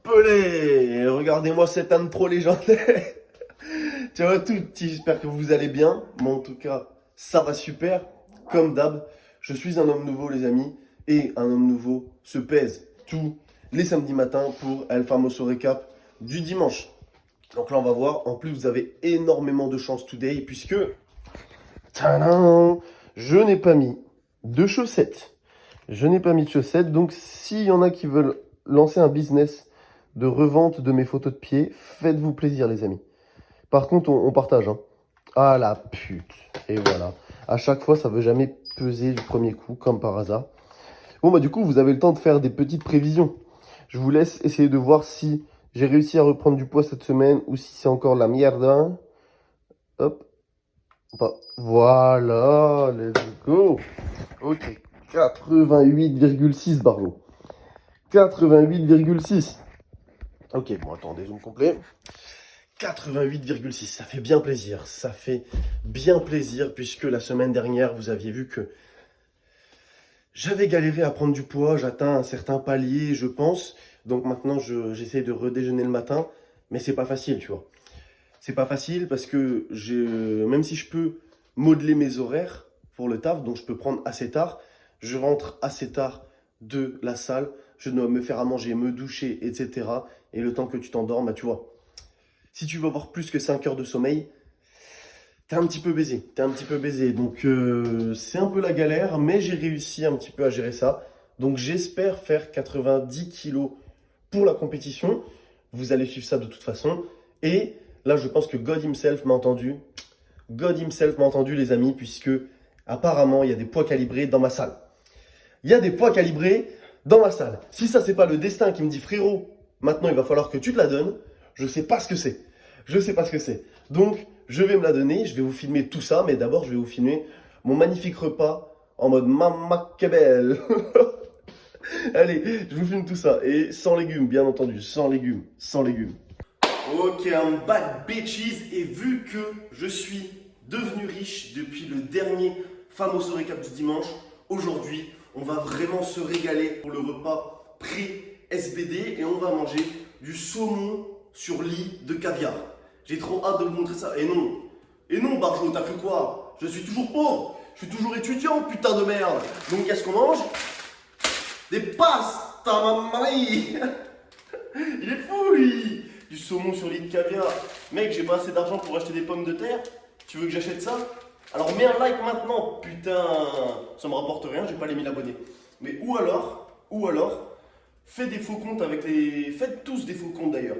Pelé, regardez-moi cette intro légendaire. Ciao à tous, j'espère que vous allez bien. Moi en tout cas, ça va super. Comme d'hab, je suis un homme nouveau les amis. Et un homme nouveau se pèse tous les samedis matins pour El Famoso Recap du dimanche. Donc là on va voir, en plus vous avez énormément de chance today puisque tadam, je n'ai pas mis de chaussettes. Je n'ai pas mis de chaussettes, donc s'il y en a qui veulent lancer un business de revente de mes photos de pied, faites-vous plaisir les amis. Par contre, on partage. Hein. Ah la pute. Et voilà. À chaque fois, ça ne veut jamais peser du premier coup, comme par hasard. Bon, bah du coup, vous avez le temps de faire des petites prévisions. Je vous laisse essayer de voir si j'ai réussi à reprendre du poids cette semaine ou si c'est encore la merde. Hein. Hop. Bah, voilà, let's go. Ok. 88,6 Barlow. 88,6. Ok, bon, attendez, zoom complet. 88,6, ça fait bien plaisir. Ça fait bien plaisir puisque la semaine dernière, vous aviez vu que j'avais galéré à prendre du poids. J'atteins un certain palier, je pense. Donc maintenant, j'essaie de redéjeuner le matin. Mais c'est pas facile, tu vois. C'est pas facile parce que même si je peux modeler mes horaires pour le taf, donc je peux prendre assez tard, je rentre assez tard de la salle, je dois me faire à manger, me doucher, etc. Et le temps que tu t'endors, bah tu vois, si tu veux avoir plus que 5 heures de sommeil, t'es un petit peu baisé, t'es un petit peu baisé. Donc c'est un peu la galère, mais j'ai réussi un petit peu à gérer ça. Donc j'espère faire 90 kilos pour la compétition. Vous allez suivre ça de toute façon. Et là, je pense que God himself m'a entendu. God himself m'a entendu, les amis, puisque apparemment, il y a des poids calibrés dans ma salle. Il y a des poids calibrés dans ma salle. Si ça, c'est pas le destin qui me dit, frérot, maintenant, il va falloir que tu te la donnes, je sais pas ce que c'est. Je sais pas ce que c'est. Donc, je vais me la donner, je vais vous filmer tout ça, mais d'abord, je vais vous filmer mon magnifique repas en mode Mamma que belle. Allez, je vous filme tout ça. Et sans légumes, bien entendu, sans légumes, sans légumes. Ok, I'm back bitches et vu que je suis devenu riche depuis le dernier Famoso Recap du dimanche, aujourd'hui on va vraiment se régaler pour le repas pré-SBD et on va manger du saumon sur lit de caviar. J'ai trop hâte de vous montrer ça. Et non Barjo, t'as cru quoi? Je suis toujours pauvre, je suis toujours étudiant, putain de merde. Donc qu'est-ce qu'on mange? Des pastas, mamma. Il est fou lui. Du saumon sur lit de caviar. Mec, j'ai pas assez d'argent pour acheter des pommes de terre. Tu veux que j'achète ça? Alors mets un like maintenant. Putain, ça me rapporte rien, j'ai pas les 1000 abonnés. Mais ou alors, faites des faux comptes avec les... Faites tous des faux comptes d'ailleurs.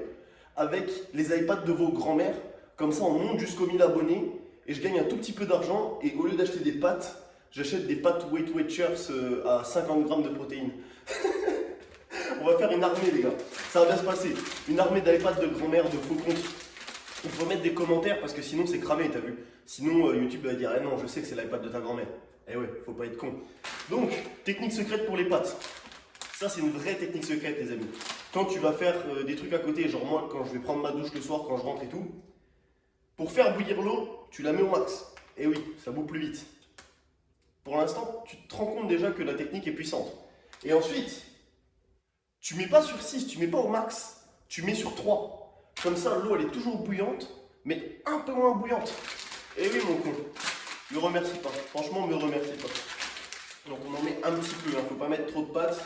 Avec les iPads de vos grands-mères. Comme ça, on monte jusqu'aux 1000 abonnés. Et je gagne un tout petit peu d'argent. Et au lieu d'acheter des pâtes, j'achète des pâtes Weight Watchers à 50 grammes de protéines. On va faire une armée, les gars. Ça va bien se passer. Une armée d'iPad de grand-mère, de faux comptes. Il faut mettre des commentaires parce que sinon c'est cramé, t'as vu. Sinon YouTube va dire, eh non, je sais que c'est l'iPad de ta grand-mère. Eh ouais, faut pas être con. Donc, technique secrète pour les pâtes. Ça, c'est une vraie technique secrète, les amis. Quand tu vas faire des trucs à côté, genre moi, quand je vais prendre ma douche le soir, quand je rentre et tout, pour faire bouillir l'eau, tu la mets au max. Eh oui, ça bout plus vite. Pour l'instant, tu te rends compte déjà que la technique est puissante. Et ensuite, tu mets pas sur 6, tu mets pas au max, tu mets sur 3. Comme ça, l'eau elle est toujours bouillante, mais un peu moins bouillante. Et oui mon con, me remercie pas, franchement me remercie pas. Donc on en met un petit peu, faut pas mettre trop de pâtes.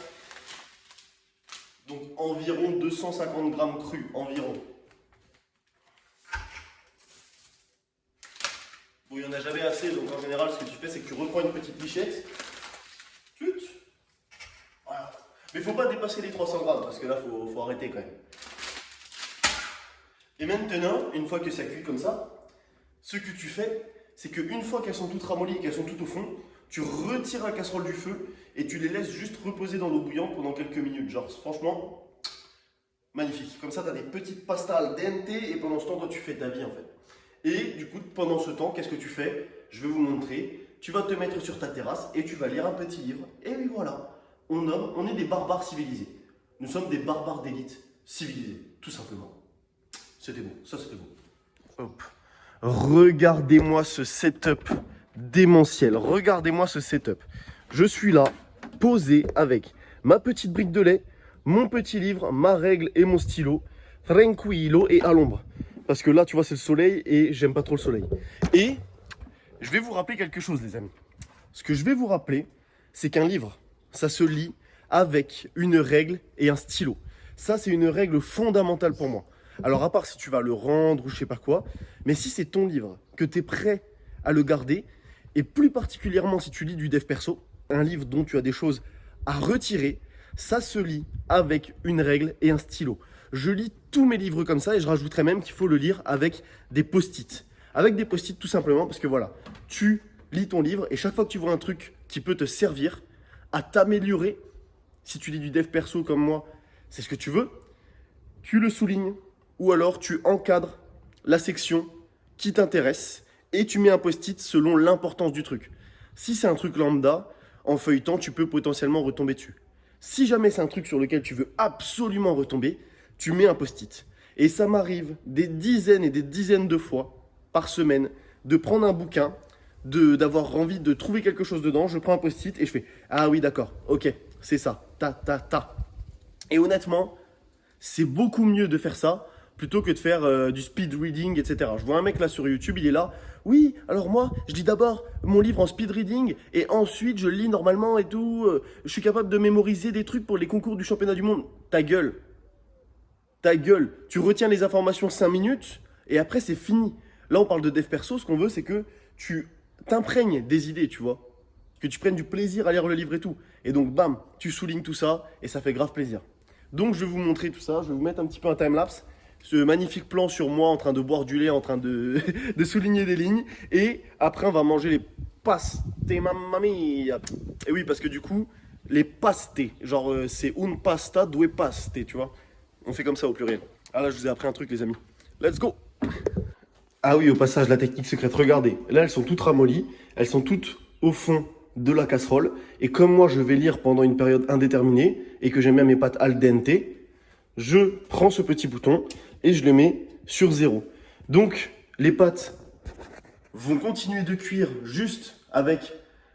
Donc environ 250 grammes crus, environ. Bon, il n'y en a jamais assez, donc en général ce que tu fais c'est que tu reprends une petite lichette. Voilà. Mais il ne faut pas dépasser les 300 grammes parce que là, faut arrêter quand même. Et maintenant, une fois que ça cuit comme ça, ce que tu fais, c'est qu'une fois qu'elles sont toutes ramollies et qu'elles sont toutes au fond, tu retires la casserole du feu et tu les laisses juste reposer dans l'eau bouillante pendant quelques minutes. Genre, franchement, magnifique. Comme ça, tu as des petites pastas al dente et pendant ce temps, toi, tu fais ta vie en fait. Et du coup, pendant ce temps, qu'est-ce que tu fais? Je vais vous montrer. Tu vas te mettre sur ta terrasse et tu vas lire un petit livre. Et oui, voilà. On est des barbares civilisés. Nous sommes des barbares d'élite civilisés, tout simplement. C'était beau, ça c'était beau. Hop. Regardez-moi ce setup démentiel. Regardez-moi ce setup. Je suis là, posé avec ma petite brique de lait, mon petit livre, ma règle et mon stylo, tranquillo et à l'ombre. Parce que là, tu vois, c'est le soleil et j'aime pas trop le soleil. Et je vais vous rappeler quelque chose, les amis. Ce que je vais vous rappeler, c'est qu'un livre, ça se lit avec une règle et un stylo. Ça, c'est une règle fondamentale pour moi. Alors, à part si tu vas le rendre ou je sais pas quoi, mais si c'est ton livre, que tu es prêt à le garder, et plus particulièrement si tu lis du dev perso, un livre dont tu as des choses à retirer, ça se lit avec une règle et un stylo. Je lis tous mes livres comme ça et je rajouterais même qu'il faut le lire avec des post-it. Avec des post-it tout simplement parce que voilà, tu lis ton livre et chaque fois que tu vois un truc qui peut te servir à t'améliorer, si tu lis du dev perso comme moi, c'est ce que tu veux, tu le soulignes ou alors tu encadres la section qui t'intéresse et tu mets un post-it selon l'importance du truc. Si c'est un truc lambda, en feuilletant, tu peux potentiellement retomber dessus. Si jamais c'est un truc sur lequel tu veux absolument retomber, tu mets un post-it. Et ça m'arrive des dizaines et des dizaines de fois par semaine de prendre un bouquin, d'avoir envie de trouver quelque chose dedans, je prends un post-it et je fais « Ah oui, d'accord, ok, c'est ça, ta, ta, ta ». Et honnêtement, c'est beaucoup mieux de faire ça plutôt que de faire du speed reading, etc. Je vois un mec là sur YouTube, il est là. Oui, alors moi, je lis d'abord mon livre en speed reading et ensuite je le lis normalement et tout. Je suis capable de mémoriser des trucs pour les concours du championnat du monde. Ta gueule. Ta gueule. Tu retiens les informations 5 minutes et après c'est fini. Là, on parle de dev perso. Ce qu'on veut, c'est que tu t'imprègnes des idées, tu vois. Que tu prennes du plaisir à lire le livre et tout. Et donc, bam, tu soulignes tout ça et ça fait grave plaisir. Donc, je vais vous montrer tout ça. Je vais vous mettre un petit peu un timelapse. Ce magnifique plan sur moi en train de boire du lait, en train de souligner des lignes. Et après, on va manger les pastes, mamma mia. Et oui, parce que du coup, les pastes, genre c'est un pasta, due paste, tu vois. On fait comme ça au pluriel. Ah là, je vous ai appris un truc, les amis. Let's go! Ah oui, au passage, la technique secrète, regardez. Là, elles sont toutes ramollies. Elles sont toutes au fond de la casserole. Et comme moi, je vais lire pendant une période indéterminée et que j'aime bien mes pâtes al dente, je prends ce petit bouton et je le mets sur 0. Donc, les pâtes vont continuer de cuire juste avec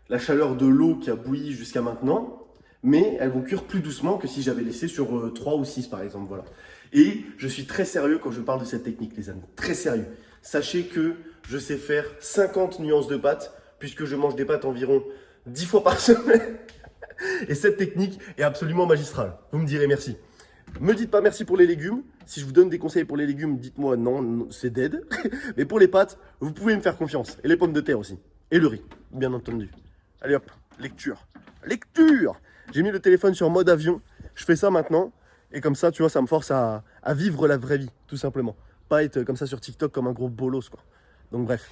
la chaleur de l'eau qui a bouilli jusqu'à maintenant, mais elles vont cuire plus doucement que si j'avais laissé sur 3 ou 6 par exemple. Voilà. Et je suis très sérieux quand je parle de cette technique, les amis. Très sérieux. Sachez que je sais faire 50 nuances de pâtes, puisque je mange des pâtes environ 10 fois par semaine. Et cette technique est absolument magistrale. Vous me direz merci. Me dites pas merci pour les légumes. Si je vous donne des conseils pour les légumes, dites-moi non, c'est dead. Mais pour les pâtes, vous pouvez me faire confiance. Et les pommes de terre aussi. Et le riz, bien entendu. Allez hop, lecture. Lecture! J'ai mis le téléphone sur mode avion. Je fais ça maintenant. Et comme ça, tu vois, ça me force à vivre la vraie vie, tout simplement. Pas être comme ça sur TikTok comme un gros bolos, quoi. Donc bref.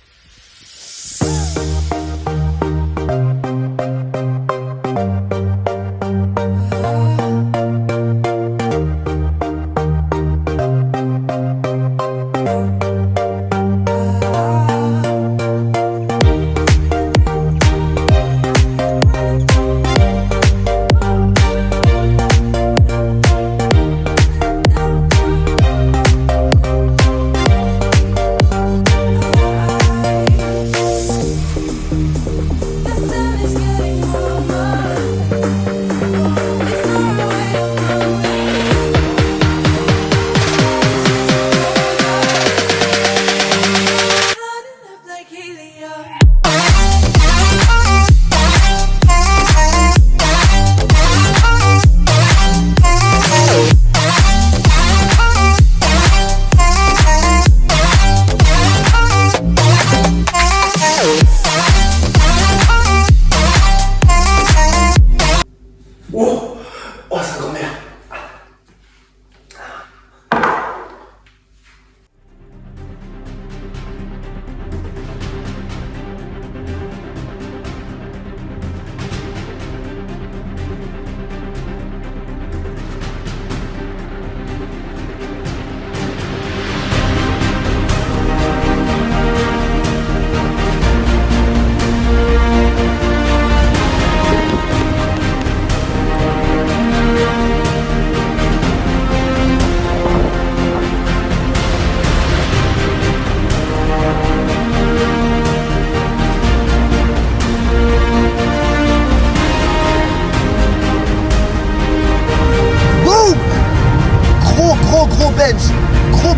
gros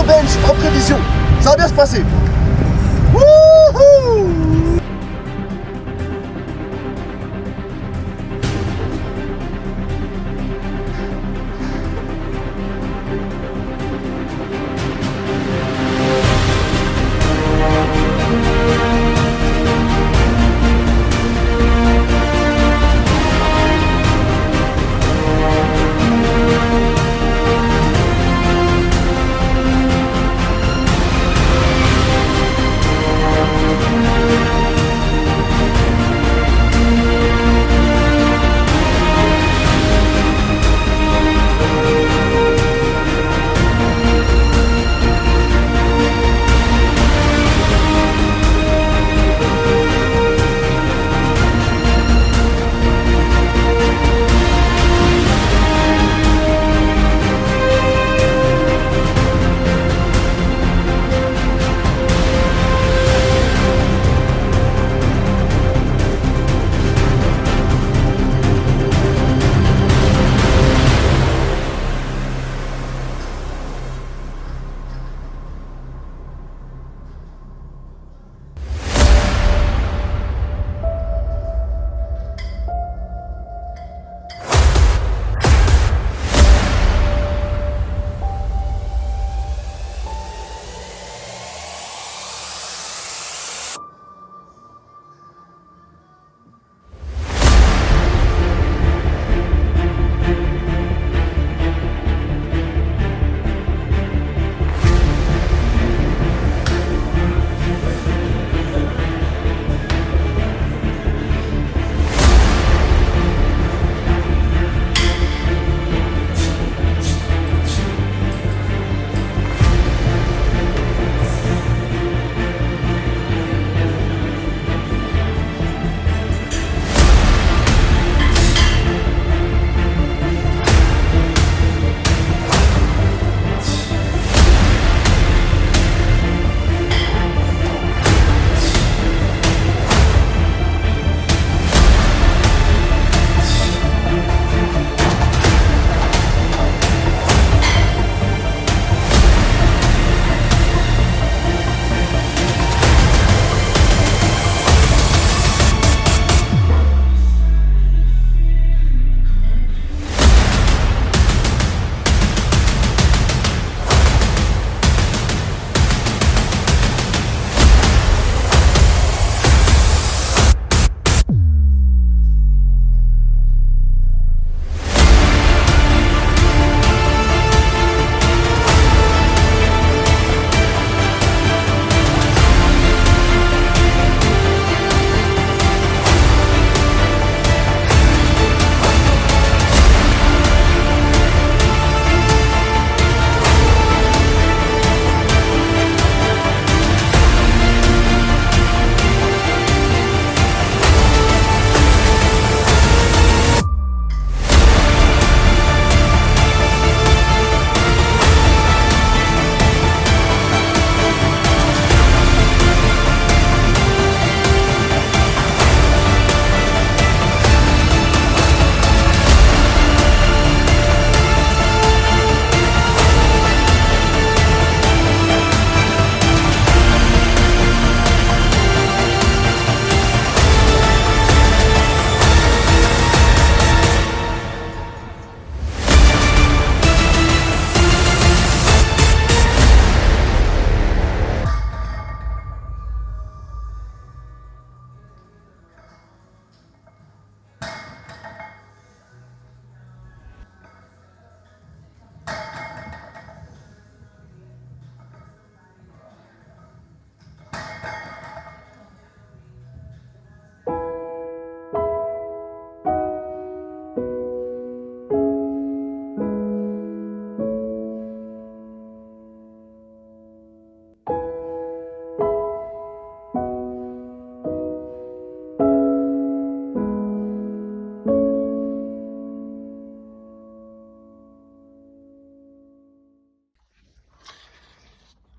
bench, en prévision. Ça va bien se passer. Wouhou!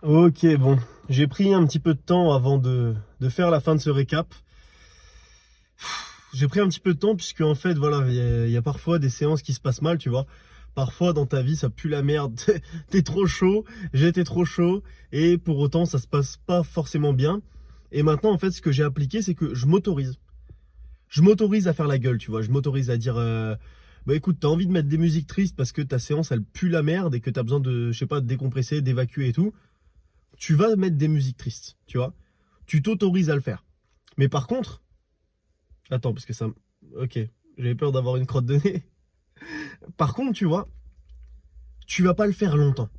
Ok, bon, j'ai pris un petit peu de temps avant de faire la fin de ce récap. J'ai pris un petit peu de temps puisque en fait, voilà, il y a parfois des séances qui se passent mal, tu vois. Parfois dans ta vie ça pue la merde, t'es trop chaud, j'étais trop chaud, et pour autant ça se passe pas forcément bien. Et maintenant en fait ce que j'ai appliqué c'est que je m'autorise. Je m'autorise à faire la gueule, tu vois. Je m'autorise à dire, bah écoute, t'as envie de mettre des musiques tristes parce que ta séance elle pue la merde et que t'as besoin de, je sais pas, de décompresser, d'évacuer et tout. Tu vas mettre des musiques tristes, tu vois. Tu t'autorises à le faire. Mais par contre, attends, parce que ça, ok, j'avais peur d'avoir une crotte de nez. Par contre, tu vois, tu vas pas le faire longtemps.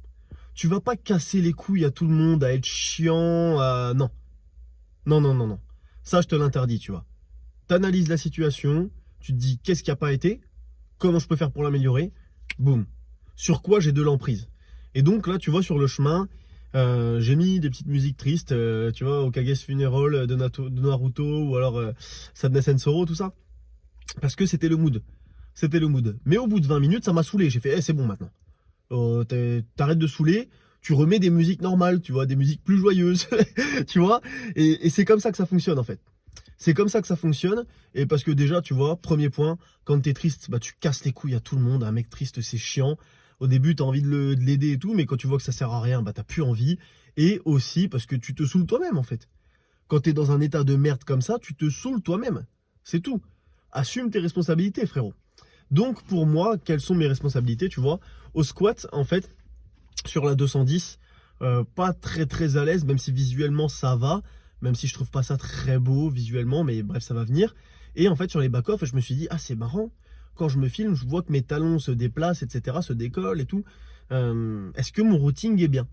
Tu vas pas casser les couilles à tout le monde, à être chiant, à... Non, non, non, non, non. Ça, je te l'interdis, tu vois. T'analyses la situation, tu te dis qu'est-ce qui a pas été, comment je peux faire pour l'améliorer, boum. Sur quoi j'ai de l'emprise. Et donc là, tu vois, sur le chemin, j'ai mis des petites musiques tristes, tu vois, Okage's Funeral de Naruto, ou alors Sadness and Sorrow, tout ça. Parce que c'était le mood. C'était le mood. Mais au bout de 20 minutes, ça m'a saoulé. J'ai fait, c'est bon maintenant. T'arrêtes de saouler, tu remets des musiques normales, tu vois, des musiques plus joyeuses, tu vois. Et c'est comme ça que ça fonctionne en fait. C'est comme ça que ça fonctionne. Et parce que déjà, tu vois, premier point, quand t'es triste, bah tu casses les couilles à tout le monde. Un mec triste, c'est chiant. Au début, t'as envie de l'aider et tout, mais quand tu vois que ça sert à rien, bah t'as plus envie. Et aussi parce que tu te saoules toi-même en fait. Quand t'es dans un état de merde comme ça, tu te saoules toi-même. C'est tout. Assume tes responsabilités, frérot. Donc pour moi, quelles sont mes responsabilités, tu vois? Au squat, en fait, sur la 210, pas très très à l'aise, même si visuellement ça va, même si je trouve pas ça très beau visuellement, mais bref, ça va venir. Et en fait, sur les back-off, je me suis dit, ah c'est marrant, quand je me filme, je vois que mes talons se déplacent, etc., se décollent et tout. Est-ce que mon routing est bien?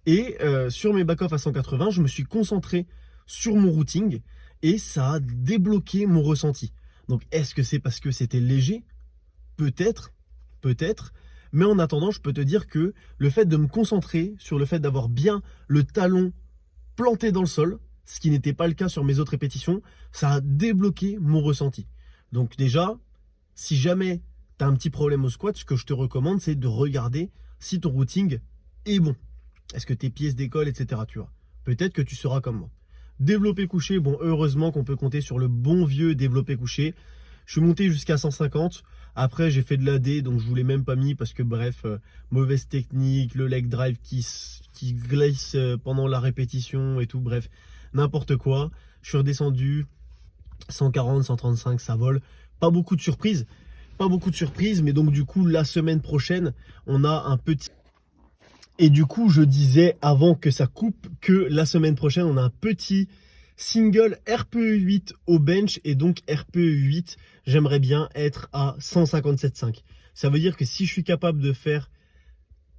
Et sur mes back-off à 180, je me suis concentré sur mon routing et ça a débloqué mon ressenti. Donc est-ce que c'est parce que c'était léger? Peut-être, peut-être. Mais en attendant, je peux te dire que le fait de me concentrer sur le fait d'avoir bien le talon planté dans le sol, ce qui n'était pas le cas sur mes autres répétitions, ça a débloqué mon ressenti. Donc déjà, si jamais tu as un petit problème au squat, ce que je te recommande, c'est de regarder si ton routing est bon. Est-ce que tes pieds se décollent, etc. Tu vois. Peut-être que tu seras comme moi. Développé couché, bon, heureusement qu'on peut compter sur le bon vieux développé couché. Je suis monté jusqu'à 150. Après, j'ai fait de l'AD, donc je ne vous l'ai même pas mis parce que, bref, mauvaise technique, le leg drive qui glisse pendant la répétition et tout, bref, n'importe quoi. Je suis redescendu 140, 135, ça vole. Pas beaucoup de surprises. Pas beaucoup de surprises, mais donc, du coup, la semaine prochaine, on a un petit. Et du coup, je disais avant que ça coupe que la semaine prochaine, on a un petit single RPE8 au bench. Et donc RPE8, j'aimerais bien être à 157,5. Ça veut dire que si je suis capable de faire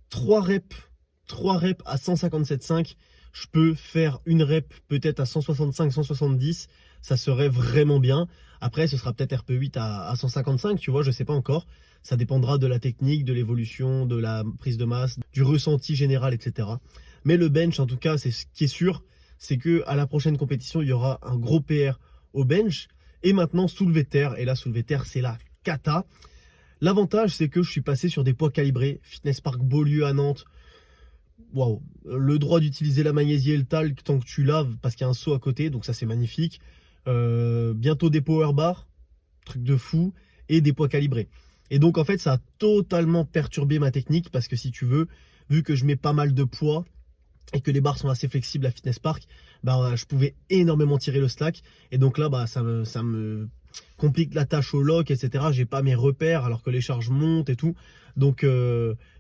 3 reps, 3 reps à 157,5, je peux faire une rep peut-être à 165, 170. Ça serait vraiment bien. Après, ce sera peut-être RP8 à 155, tu vois, je sais pas encore. Ça dépendra de la technique, de l'évolution, de la prise de masse, du ressenti général, etc. Mais le bench, en tout cas, c'est ce qui est sûr, c'est que à la prochaine compétition, il y aura un gros PR au bench. Et maintenant, soulevé de terre. Et là, soulevé de terre, c'est la cata. L'avantage, c'est que je suis passé sur des poids calibrés. Fitness Park Beaulieu à Nantes. Waouh. Le droit d'utiliser la magnésie et le talc tant que tu laves, parce qu'il y a un seau à côté. Donc ça, c'est magnifique. Bientôt des power bars. Truc de fou. Et des poids calibrés. Et donc, en fait, ça a totalement perturbé ma technique. Parce que si tu veux, vu que je mets pas mal de poids et que les barres sont assez flexibles à Fitness Park, bah, je pouvais énormément tirer le slack. Et donc là, bah, ça me complique la tâche au lock, etc. J'ai pas mes repères alors que les charges montent et tout. Donc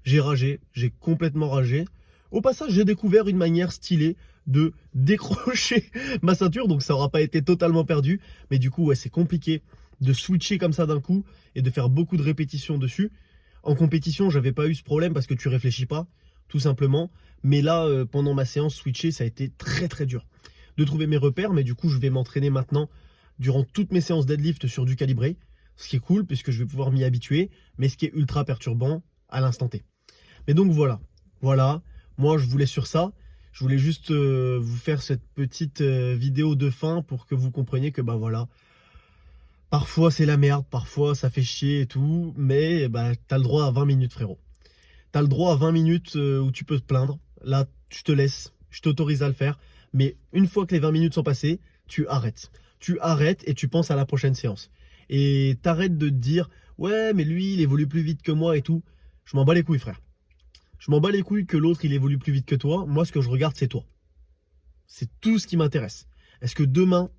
j'ai ragé, j'ai complètement ragé. Au passage, j'ai découvert une manière stylée de décrocher ma ceinture, donc ça aura pas été totalement perdu. Mais du coup, ouais, c'est compliqué de switcher comme ça d'un coup et de faire beaucoup de répétitions dessus. En compétition, j'avais pas eu ce problème parce que tu réfléchis pas, tout simplement. Mais là, pendant ma séance, switcher, ça a été très très dur de trouver mes repères. Mais du coup, je vais m'entraîner maintenant durant toutes mes séances deadlift sur du calibré. Ce qui est cool puisque je vais pouvoir m'y habituer. Mais ce qui est ultra perturbant à l'instant T. Mais donc voilà. Voilà. Moi, je voulais sur ça. Je voulais juste vous faire cette petite vidéo de fin pour que vous compreniez que bah voilà. Parfois c'est la merde, parfois ça fait chier et tout. Mais bah t'as le droit à 20 minutes, frérot. T'as le droit à 20 minutes où tu peux te plaindre. Là, je te laisse, je t'autorise à le faire. Mais une fois que les 20 minutes sont passées, tu arrêtes. Tu arrêtes et tu penses à la prochaine séance. Et t'arrêtes de te dire, Ouais, mais lui, il évolue plus vite que moi et tout. Je m'en bats les couilles, frère. Je m'en bats les couilles que l'autre, il évolue plus vite que toi. Moi, ce que je regarde, c'est toi. C'est tout ce qui m'intéresse. Est-ce que demain,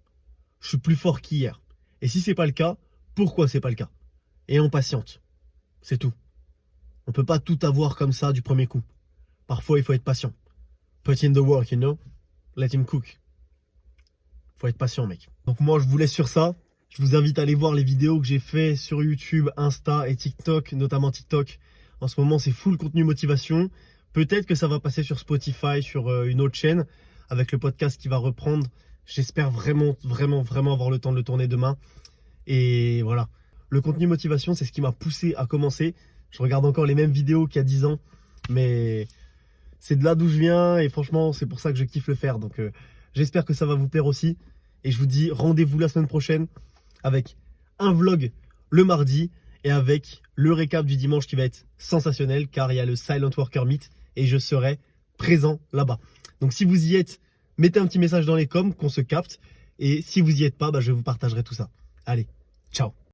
je suis plus fort qu'hier? Et si c'est pas le cas, pourquoi c'est pas le cas? Et on patiente. C'est tout. On peut pas tout avoir comme ça du premier coup. Parfois, il faut être patient. Put in the work, you know? Let him cook. Faut être patient, mec. Donc moi, je vous laisse sur ça. Je vous invite à aller voir les vidéos que j'ai fait sur YouTube, Insta et TikTok, notamment TikTok. En ce moment, c'est full contenu motivation. Peut-être que ça va passer sur Spotify, sur une autre chaîne, avec le podcast qui va reprendre. J'espère vraiment, vraiment, vraiment avoir le temps de le tourner demain. Et voilà. Le contenu motivation, c'est ce qui m'a poussé à commencer. Je regarde encore les mêmes vidéos qu'il y a 10 ans, mais c'est de là d'où je viens et franchement, c'est pour ça que je kiffe le faire. Donc, j'espère que ça va vous plaire aussi. Et je vous dis rendez-vous la semaine prochaine avec un vlog le mardi et avec le récap du dimanche qui va être sensationnel car il y a le Silent Worker Meet et je serai présent là-bas. Donc, si vous y êtes, mettez un petit message dans les coms qu'on se capte. Et si vous y êtes pas, je vous partagerai tout ça. Allez, ciao.